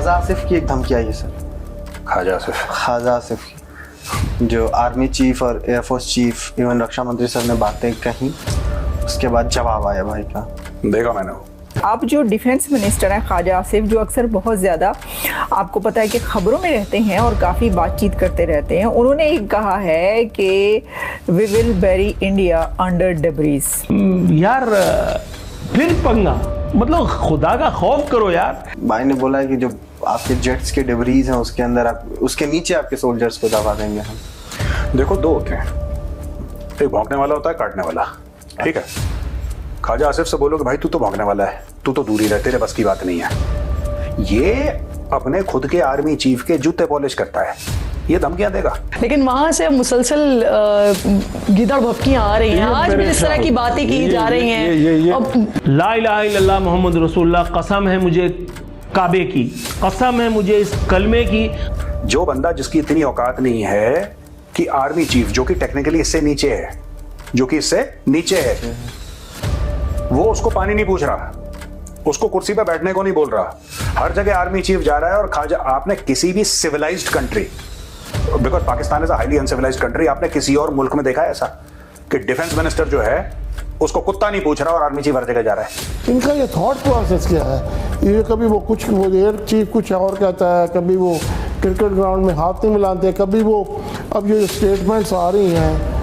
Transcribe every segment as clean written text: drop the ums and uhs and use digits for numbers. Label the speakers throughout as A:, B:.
A: ख्वाजा आसिफ की एक धमकी आई है सर। ख्वाजा आसिफ की, जो आर्मी चीफ और एयरफोर्स चीफ इवन रक्षा मंत्री सर ने बातें कही, उसके बाद जवाब आया भाई का।
B: देखा मैंने।
C: आप जो डिफेंस मिनिस्टर हैं ख्वाजा आसिफ, जो अक्सर बहुत ज़्यादा आपको पता है कि खबरों में रहते हैं और काफ़ी बातचीत करते रहते हैं, उन्होंने एक कहा है कि we will bury India under debris.
D: यार फिर पंगा, मतलब खुदा का खौफ करो यार।
A: भाई ने बोला है कि जो आपके जेट्स के डेब्रीज हैं उसके अंदर आप, उसके नीचे आपके सोल्जर्स को दबा देंगे हम।
B: देखो दो होते हैं, एक भौंकने वाला होता है, काटने वाला, ठीक है। ख्वाजा आसिफ से बोलो कि भाई तू तो भौंकने वाला है, तू तो दूरी रह, तेरे बस की बात नहीं है। ये अपने खुद के आर्मी चीफ के जूते पॉलिश करता है, ये धमकियां देगा।
E: लेकिन वहां से मुसलसल गिदड़ भपकियां आ रही हैं, आज भी इस तरह की बातें की जा रही हैं।
D: ला इलाहा इल्लल्लाह मोहम्मद रसूलुल्लाह, कसम है मुझे काबे की, कसम है मुझे इस कलमे की।
B: जो बंदा जिसकी इतनी औकात नहीं है कि आर्मी चीफ, जो कि टेक्निकली इससे नीचे है, जो कि इससे नीचे है, वो उसको पानी नहीं पूछ रहा, उसको कुर्सी पे बैठने को नहीं बोल रहा, हर जगह आर्मी चीफ जा रहा है। और ख्वाजा, आपने किसी भी civilized country, because Pakistan is a highly uncivilized country, आपने किसी और मुल्क में देखा है ऐसा कि डिफेंस मिनिस्टर जो है उसको कुत्ता नहीं पूछ रहा और आर्मी चीफ हर जगह जा रहा है?
F: इनका ये थॉट प्रोसेस क्या है? ये कभी वो कुछ, वो एयर चीफ कुछ और कहता है, कभी वो क्रिकेट ग्राउंड में हाथ नहीं मिलाते, कभी वो अब ये स्टेटमेंट्स आ रही हैं,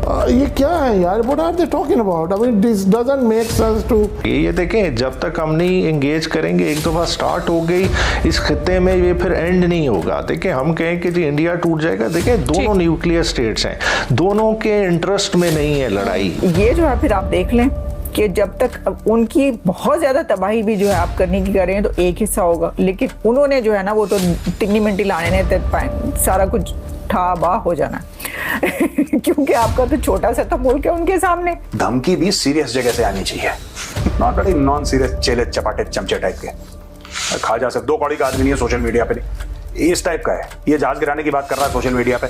F: ये क्या है यार? What are they talking about? I mean this doesn't make sense too.
G: ये देखें, जब तक हम नहीं एंगेज करेंगे, एक दफ़ा स्टार्ट हो गई इस खित्ते में, ये फिर एंड नहीं होगा। देखें, हम कहें कि जी इंडिया टूट जाएगा, देखें दोनों न्यूक्लियर स्टेट्स हैं, दोनों के इंटरेस्ट में नहीं है लड़ाई।
C: ये जो है फिर आप देख लें कि जब तक उनकी बहुत ज़्यादा तबाही भी जो है आप करने की करें तो एक हिस्सा होगा, लेकिन उन्होंने जो है ना वो तो तिगनी मिनटी लाने ने सारा कुछ ठाबा हो जाना क्योंकि आपका तो छोटा सा तो मुल्क है उनके सामने।
B: धमकी भी सीरियस जगह से आनी चाहिए, नॉट वेरी नॉन सीरियस चेले चपाटे चमचे टाइप के। ख्वाजा सिर्फ दो कौड़ी का आदमी नहीं है सोशल मीडिया पे, इस टाइप का है। ये जहाज गिराने की बात कर रहा है सोशल मीडिया पे।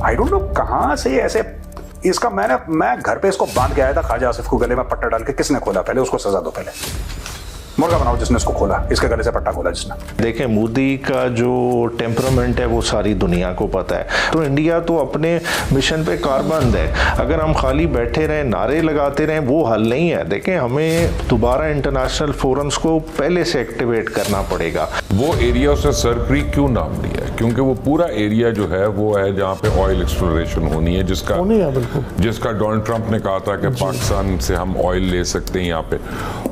B: आई डोंट नो कहां से ऐसे, इसका मैं घर पे इसको बांध के आया था ख्वाजा आसिफ को गले में पट्टा डाल के। किसने खोला? पहले उसको सजा दो, पहले मुर्गा बनाओ जिसने इसको खोला, इसके गले से पट्टा खोला जिसने।
G: देखें, मोदी का जो टेम्परामेंट है वो सारी दुनिया को पता है। तो इंडिया तो अपने मिशन पे कारबंद है। अगर हम खाली बैठे रहें, नारे लगाते रहें, वो हल नहीं है। देखें, हमें दोबारा इंटरनेशनल फोरम्स को पहले से एक्टिवेट करना पड़ेगा।
H: वो एरिया उसे सर क्रीक क्यों नाम दिया है? क्योंकि वो पूरा एरिया जो है वो है जहाँ पे ऑयल एक्सप्लोरेशन होनी है, जिसका डोनाल्ड ट्रंप ने कहा था कि पाकिस्तान से हम ऑयल ले सकते हैं। यहाँ पे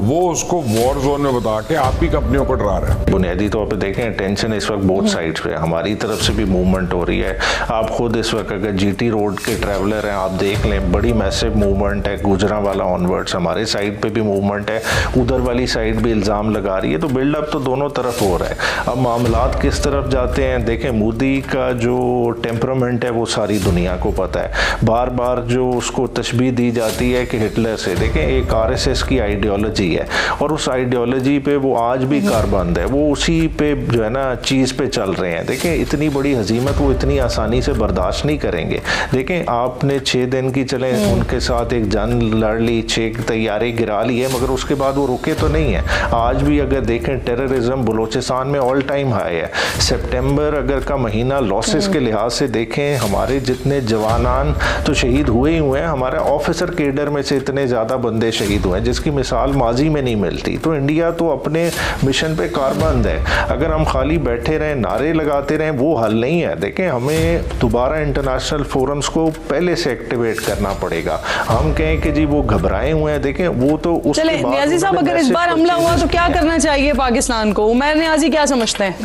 H: वो उसको वॉर जोन में बता के आप ही कंपनियों को डरा रहे हैं।
G: बुनियादी तौर पे देखें, टेंशन इस वक्त बोथ साइड्स पे, हमारी तरफ से भी मूवमेंट हो रही है। आप खुद इस वक्त अगर जीटी रोड के ट्रैवलर हैं, आप देख लें, बड़ी मैसिव मूवमेंट है गुजरांवाला ऑनवर्ड्स। हमारे साइड पे भी मूवमेंट है, उधर वाली साइड भी इल्ज़ाम लगा रही है। तो बिल्डअप तो दोनों तरफ हो रहा है। अब मामलात किस तरफ जाते हैं, देखें, मोदी का जो टेम्परामेंट है वो सारी दुनिया को पता है। बार बार जो उसको तशबीह दी जाती है कि हिटलर से, देखें, एक आरएसएस की आइडियोलॉजी है और उस आइडियोलॉजी पे वो आज भी कारबंद है। वो उसी पे जो है ना चीज़ पे चल रहे हैं। देखें, इतनी बड़ी हजीमत वो इतनी आसानी से बर्दाश्त नहीं करेंगे। देखें, आपने 6 दिन की चले उनके साथ एक जंग लड़ ली, 6 तैयारे गिरा लिए, मगर उसके बाद वो रुके तो नहीं है। आज भी अगर देखें, टेररिज्म बलूचिस्तान में ऑल टाइम हाई है। सितंबर अगर का महीना लॉसेस के लिहाज से देखें, हमारे जितने जवानान तो शहीद हुए ही हुए हैं, हमारे ऑफिसर केडर में से इतने ज़्यादा बंदे शहीद हुए हैं जिसकी मिसाल माजी में नहीं मिलती। तो इंडिया तो अपने मिशन पे कारबंद है। अगर हम खाली बैठे रहें, नारे लगाते रहें, वो हल नहीं है। देखें, हमें दोबारा इंटरनेशनल फोरम्स को पहले से एक्टिवेट करना पड़ेगा। हम कहें कि जी वो घबराए हुए हैं, देखें, वो तो उसके बाद।
E: नियाजी साहब, अगर इस बार हमला हुआ तो क्या करना चाहिए पाकिस्तान को? उमर नियाजी क्या समझते हैं?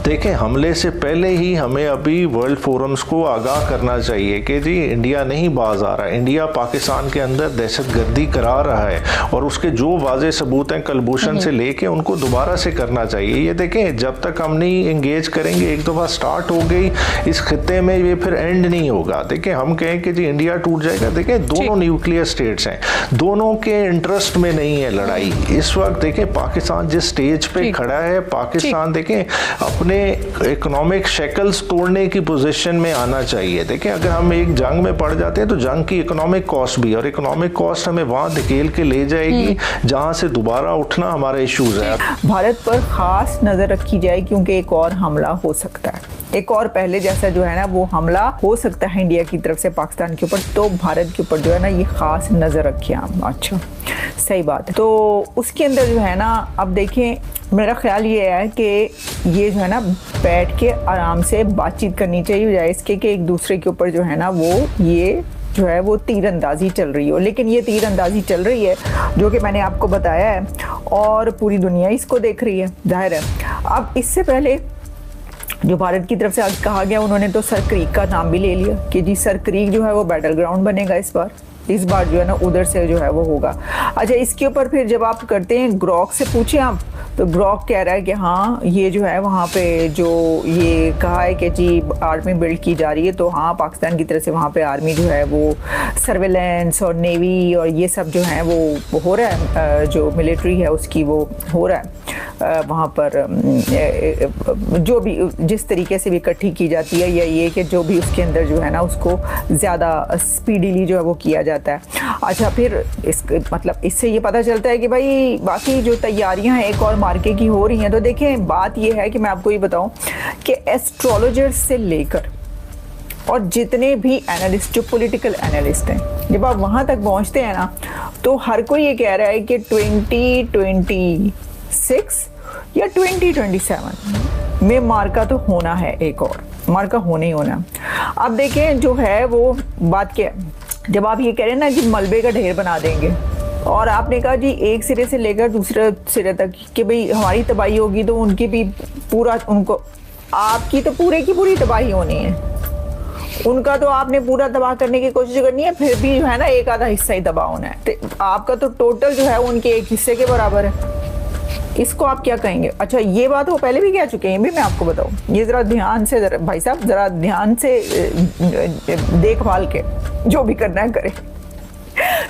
G: देखें, हमले से पहले ही हमें अभी वर्ल्ड फोरम्स को आगाह करना चाहिए कि जी इंडिया नहीं बाज आ रहा है, इंडिया पाकिस्तान के अंदर दहशतगर्दी करा रहा है और उसके जो वाज़े सबूत हैं कलभूषण से लेके उनको दोबारा से करना चाहिए। ये देखें, जब तक हम नहीं एंगेज करेंगे, एक दफ़ा स्टार्ट हो गई इस खित्ते में, ये फिर एंड नहीं होगा। देखें, हम कहें कि जी इंडिया टूट जाएगा, देखें दोनों न्यूक्लियर स्टेट्स हैं, दोनों के इंटरेस्ट में नहीं है लड़ाई। इस वक्त देखें पाकिस्तान जिस स्टेज पे खड़ा है, पाकिस्तान देखें अपने इकोनॉमिक शेकल्स तोड़ने की पोजीशन में आना चाहिए। देखिए, अगर हम एक जंग में पड़ जाते हैं तो जंग की इकोनॉमिक कॉस्ट भी, और इकोनॉमिक कॉस्ट हमें वहां धकेल के ले जाएगी जहां से दोबारा उठना हमारा इश्यूज है।
C: भारत पर खास नजर रखी जाए क्योंकि एक और हमला हो सकता है, एक और पहले जैसा जो है ना वो हमला हो सकता है इंडिया की तरफ से पाकिस्तान के ऊपर, तो भारत के ऊपर जो है ना ये खास नजर रखिए आप। अच्छा, सही बात है। तो उसके अंदर जो है ना अब देखें, मेरा ख्याल ये है कि ये जो है ना बैठ के आराम से बातचीत करनी चाहिए, बजाय इसके कि एक दूसरे के ऊपर जो है ना वो ये जो है वो तीरंदाजी चल रही हो। लेकिन ये तीरंदाजी चल रही है जो कि मैंने आपको बताया है और पूरी दुनिया इसको देख रही है, जाहिर है। अब इससे पहले जो भारत की तरफ से आज कहा गया, उन्होंने तो सर क्रीक का नाम भी ले लिया कि जी सर क्रीक जो है वो बैटल ग्राउंड बनेगा इस बार जो है ना उधर से जो है वो होगा। अच्छा, इसके ऊपर फिर जब आप करते हैं ग्रॉक से पूछे आप, तो ग्रॉक कह रहा है कि हाँ ये जो है वहाँ पे जो ये कहा है कि जी आर्मी बिल्ड की जा रही है, तो हाँ पाकिस्तान की तरफ से वहाँ पे आर्मी जो है वो सर्वेलेंस और नेवी और ये सब जो है वो हो रहा है, जो मिलिट्री है उसकी वो हो रहा है वहाँ पर, जो भी जिस तरीके से भी इकट्ठी की जाती है, या ये कि जो भी उसके अंदर जो है ना उसको ज़्यादा स्पीडीली जो है वो किया जाता है। अच्छा, फिर इस मतलब इससे ये पता चलता है कि भाई बाकी जो तैयारियां हैं एक और मार्के की हो रही हैं। तो देखें, बात ये है कि मैं आपको ये बताऊं कि एस्ट्रोलॉजर्स से लेकर और जितने भी एनालिस्ट, जो पॉलिटिकल एनालिस्ट हैं, जब आप वहाँ तक पहुँचते हैं ना तो हर कोई ये कह रहा है कि 2026 या 2027 में मार्का तो होना है, एक और मार्का होने ही होना। अब देखें जो है वो बात क्या, जब आप ये कह रहे हैं ना कि मलबे का ढेर बना देंगे, और आपने कहा जी एक सिरे से लेकर दूसरे सिरे तक कि भाई हमारी तबाही होगी, तो उनकी भी पूरा, उनको आपकी तो पूरे की पूरी तबाही होनी है, उनका तो आपने पूरा तबाह करने की कोशिश करनी है, फिर भी जो है ना एक आधा हिस्सा ही तबाह होना है, तो आपका तो टोटल जो है उनके एक हिस्से के बराबर है। इसको आप क्या कहेंगे? अच्छा, ये बात वो पहले भी कह चुके हैं, भी मैं आपको बताऊं, ये जरा ध्यान से, जरा भाई साहब जरा ध्यान से देखभाल के जो भी करना है करें,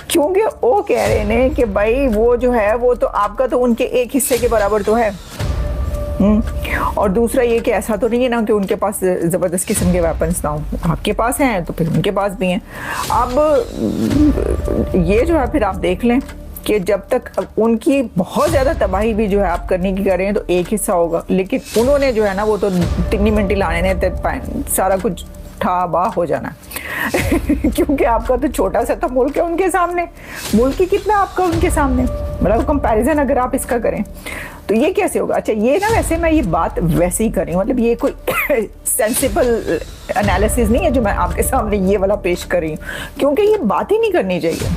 C: क्योंकि वो कह रहे हैं कि भाई वो जो है वो तो आपका तो उनके एक हिस्से के बराबर तो है। और दूसरा ये कि ऐसा तो नहीं है ना कि उनके पास जबरदस्त किस्म के वेपन्स ना हो, आपके पास हैं तो फिर उनके पास भी हैं। अब ये जो है फिर आप देख लें कि जब तक उनकी बहुत ज़्यादा तबाही भी जो है आप करने की कर रहे हैं तो एक हिस्सा होगा, लेकिन उन्होंने जो है ना वो तो तिन्नी मिनटी लाने ने सारा कुछ ठा हो जाना क्योंकि आपका तो छोटा सा तो मुल्क है उनके सामने, मुल्क ही कितना आपका उनके सामने, मतलब कंपैरिजन अगर आप इसका करें तो ये कैसे होगा। अच्छा, ये ना वैसे मैं ये बात वैसे ही कर रही हूँ, मतलब ये कोई सेंसिबल एनालिसिस नहीं है जो मैं आपके सामने ये वाला पेश कर रही हूँ, क्योंकि ये बात ही नहीं करनी चाहिए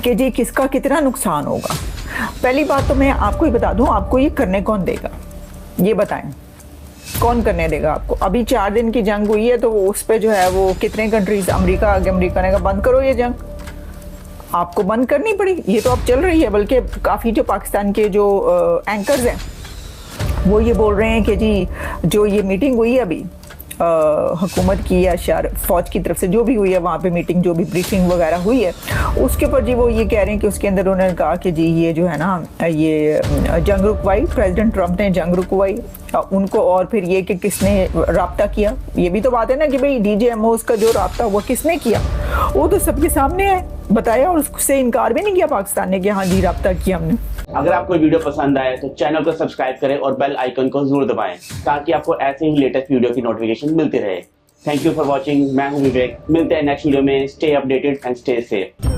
C: कि जी किसका कितना नुकसान होगा। पहली बात तो मैं आपको ही बता दूं, आपको ये करने कौन देगा, ये बताएं कौन करने देगा आपको। अभी 4 दिन की जंग हुई है तो उस पे जो है वो कितने कंट्रीज, अमेरिका ने कहा बंद करो ये जंग, आपको बंद करनी पड़ी, ये तो अब चल रही है। बल्कि काफ़ी जो पाकिस्तान के जो एंकर्स हैं वो ये बोल रहे हैं कि जी जो ये मीटिंग हुई है अभी हुकूमत की या शायद फौज की तरफ से जो भी हुई है वहाँ पे मीटिंग, जो भी ब्रीफिंग वगैरह हुई है उसके ऊपर जी वो ये कह रहे हैं कि उसके अंदर उन्होंने कहा कि जी ये जो है ना ये जंग रुकवाई, प्रेसिडेंट ट्रम्प ने जंग रुकवाई उनको, और फिर ये कि किसने राब्ता किया, ये भी तो बात है ना कि भाई DJMOs का जो राब्ता हुआ किसने किया, वो तो सबके सामने है, बताया, और उससे इनकार भी नहीं किया पाकिस्तान ने कि हाँ जी राब्ता किया हमने।
I: अगर आपको वीडियो पसंद आए तो चैनल को सब्सक्राइब करें और बेल आइकन को जरूर दबाएं ताकि आपको ऐसे ही लेटेस्ट वीडियो की नोटिफिकेशन मिलती रहे। थैंक यू फॉर वॉचिंग, मैं हूं विवेक, मिलते हैं नेक्स्ट वीडियो में। Stay updated and stay safe.